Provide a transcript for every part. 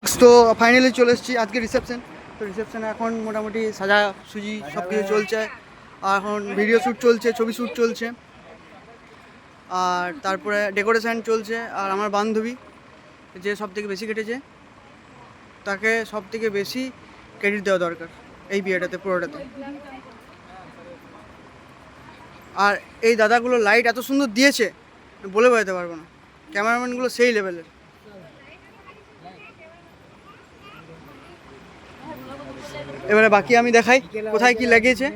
তো ফাইনালি চলে এসেছি আজকে রিসেপশন। তো রিসেপশনে এখন মোটামুটি সাজা সুজি সব কিছু চলছে। আর এখন ভিডিও শ্যুট চলছে, ছবি শ্যুট চলছে, আর তারপরে ডেকোরেশন চলছে। আর আমার বান্ধবী যে সব থেকে বেশি কেটেছে, তাকে সব থেকে বেশি ক্রেডিট দেওয়া দরকার এই বিয়েটাতে, পুরোটাতে। আর এই দাদাগুলো লাইট এত সুন্দর দিয়েছে, বলে বোঝাতে পারবো না। ক্যামেরাম্যানগুলো সেই লেভেলের। এবারে বাকি আমি দেখাই কোথায় কি লাগিয়েছে।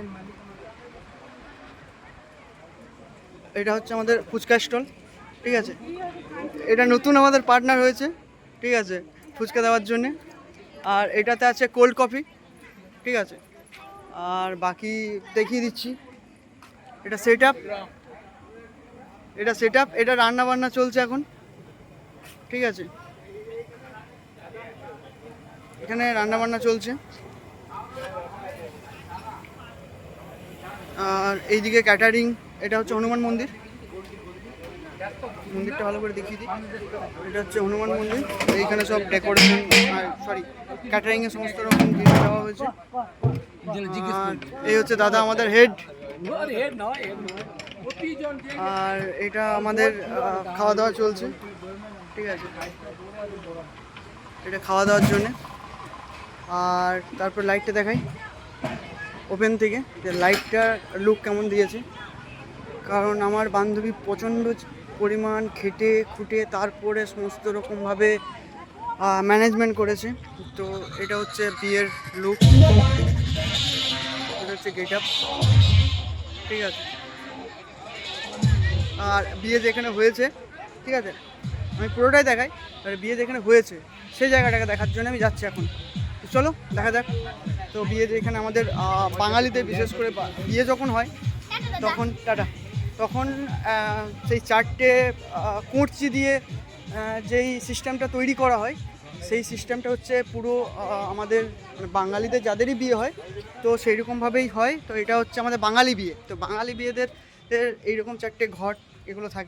এটা হচ্ছে আমাদের ফুচকা স্টল, ঠিক আছে। এটা নতুন আমাদের পার্টনার হয়েছে, ঠিক আছে, ফুচকা দেওয়ার জন্যে। আর এটাতে আছে কোল্ড কফি, ঠিক আছে। আর বাকি দেখিয়ে দিচ্ছি, এটা সেট আপ, এটা রান্না বান্না চলছে এখন, ঠিক আছে। এখানে রান্না বান্না চলছে। আর এইদিকে ক্যাটারিং, এটা হচ্ছে হনুমান মন্দির। মন্দিরটা ভালো করে দেখিয়ে দিই। এটা হচ্ছে হনুমান মন্দির। এইখানে সব ডেকোরেশন, ক্যাটারিংয়ের সমস্ত রকম জিনিস দেওয়া হয়েছে। আর এই হচ্ছে দাদা আমাদের হেড। আর এটা আমাদের খাওয়া দাওয়া চলছে, ঠিক আছে। এটা খাওয়া দাওয়ার জন্যে। আর তারপর লাইটটা দেখাই ওপেন থেকে, যে লাইটটার লুক কেমন দিয়েছে। কারণ আমার বান্ধবী প্রচণ্ড পরিমাণ খেটে খুঁটে তারপরে সমস্ত রকমভাবে ম্যানেজমেন্ট করেছে। তো এটা হচ্ছে বিয়ের লুক, এটা হচ্ছে গেট আপ, ঠিক আছে। আর বিয়ে যেখানে হয়েছে, ঠিক আছে, আমি পুরোটাই দেখাই। আর বিয়ে যেখানে হয়েছে সেই জায়গাটাকে দেখার জন্য আমি যাচ্ছি এখন। তো চলো দেখা যাক। তো বিয়ে যেখানে আমাদের বাঙালিদের বিশেষ করে বিয়ে যখন হয় তখন তখন সেই চারটে কুঁড়চি দিয়ে যেই সিস্টেমটা তৈরি করা হয়, সেই সিস্টেমটা হচ্ছে পুরো আমাদের বাঙালিদের যাদেরই বিয়ে হয় তো সেই রকমভাবেই হয়। তো এটা হচ্ছে আমাদের বাঙালি বিয়ে। তো বাঙালি বিয়েদের এইরকম চারটে ঘট এগুলো থাকে।